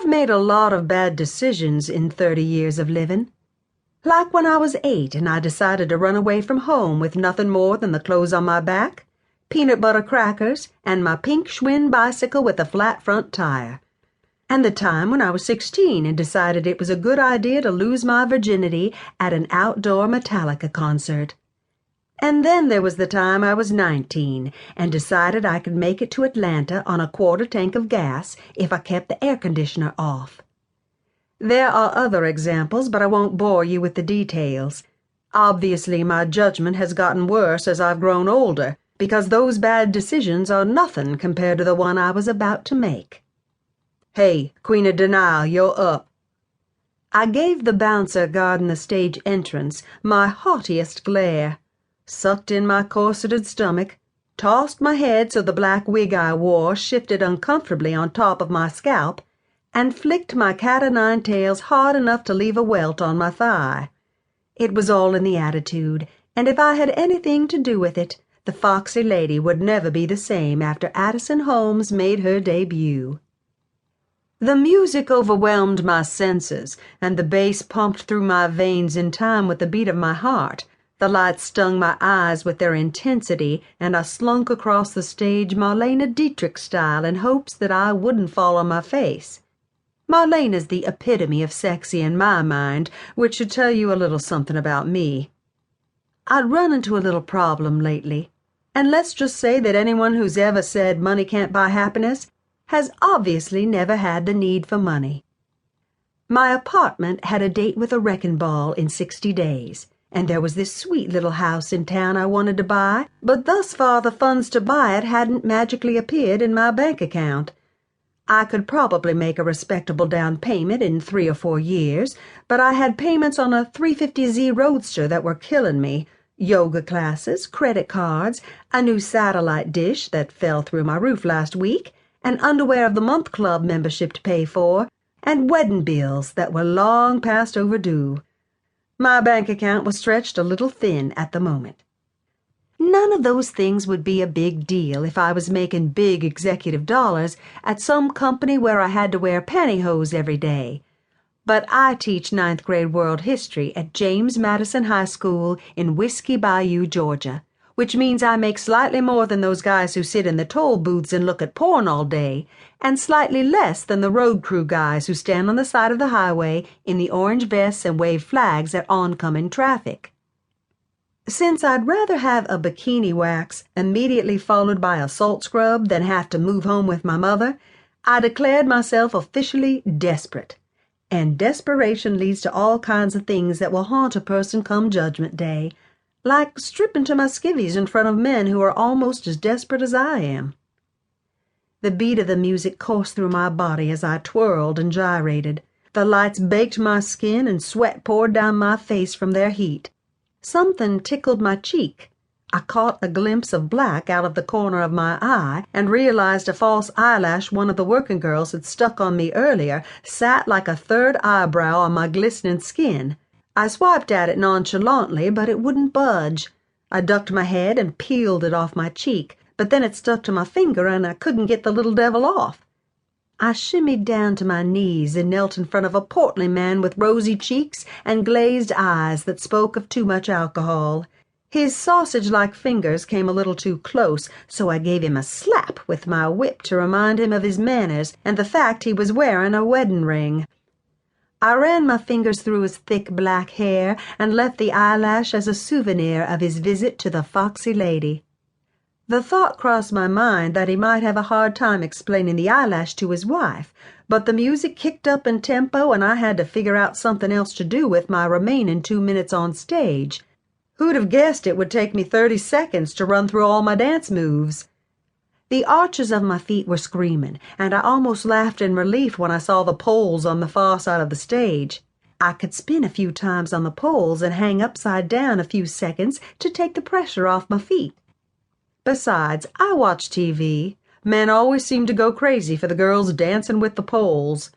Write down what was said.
I've made a lot of bad decisions in 30 years of living. Like when I was 8 and I decided to run away from home with nothing more than the clothes on my back, peanut butter crackers, and my pink Schwinn bicycle with a flat front tire. And the time when I was 16 and decided it was a good idea to lose my virginity at an outdoor Metallica concert. And then there was the time I was 19 and decided I could make it to Atlanta on a quarter tank of gas if I kept the air conditioner off. There are other examples, but I won't bore you with the details. Obviously, my judgment has gotten worse as I've grown older, because those bad decisions are nothing compared to the one I was about to make. "Hey, Queen of Denial, you're up." I gave the bouncer guarding the stage entrance my haughtiest glare, sucked in my corseted stomach, tossed my head so the black wig I wore shifted uncomfortably on top of my scalp, and flicked my cat-o'-nine-tails hard enough to leave a welt on my thigh. It was all in the attitude, and if I had anything to do with it, the foxy lady would never be the same after Addison Holmes made her debut. The music overwhelmed my senses, and the bass pumped through my veins in time with the beat of my heart. The lights stung my eyes with their intensity, and I slunk across the stage Marlene Dietrich style in hopes that I wouldn't fall on my face. Marlene's the epitome of sexy in my mind, which should tell you a little something about me. I'd run into a little problem lately, and let's just say that anyone who's ever said money can't buy happiness has obviously never had the need for money. My apartment had a date with a wrecking ball in 60 days. And there was this sweet little house in town I wanted to buy, but thus far the funds to buy it hadn't magically appeared in my bank account. I could probably make a respectable down payment in 3 or 4 years, but I had payments on a 350Z Roadster that were killing me, yoga classes, credit cards, a new satellite dish that fell through my roof last week, an Underwear of the Month Club membership to pay for, and wedding bills that were long past overdue. My bank account was stretched a little thin at the moment. None of those things would be a big deal if I was making big executive dollars at some company where I had to wear pantyhose every day. But I teach 9th grade world history at James Madison High School in Whiskey Bayou, Georgia, which means I make slightly more than those guys who sit in the toll booths and look at porn all day, and slightly less than the road crew guys who stand on the side of the highway in the orange vests and wave flags at oncoming traffic. Since I'd rather have a bikini wax immediately followed by a salt scrub than have to move home with my mother, I declared myself officially desperate. And desperation leads to all kinds of things that will haunt a person come Judgment Day, like stripping to my skivvies in front of men who are almost as desperate as I am. The beat of the music coursed through my body as I twirled and gyrated. The lights baked my skin and sweat poured down my face from their heat. Something tickled my cheek. I caught a glimpse of black out of the corner of my eye and realized a false eyelash one of the working girls had stuck on me earlier sat like a third eyebrow on my glistening skin. I swiped at it nonchalantly, but it wouldn't budge. I ducked my head and peeled it off my cheek, but then it stuck to my finger and I couldn't get the little devil off. I shimmied down to my knees and knelt in front of a portly man with rosy cheeks and glazed eyes that spoke of too much alcohol. His sausage-like fingers came a little too close, so I gave him a slap with my whip to remind him of his manners and the fact he was wearing a wedding ring. I ran my fingers through his thick black hair and left the eyelash as a souvenir of his visit to the foxy lady. The thought crossed my mind that he might have a hard time explaining the eyelash to his wife, but the music kicked up in tempo and I had to figure out something else to do with my remaining 2 minutes on stage. Who'd have guessed it would take me 30 seconds to run through all my dance moves? The arches of my feet were screaming, and I almost laughed in relief when I saw the poles on the far side of the stage. I could spin a few times on the poles and hang upside down a few seconds to take the pressure off my feet. Besides, I watch TV. Men always seem to go crazy for the girls dancing with the poles.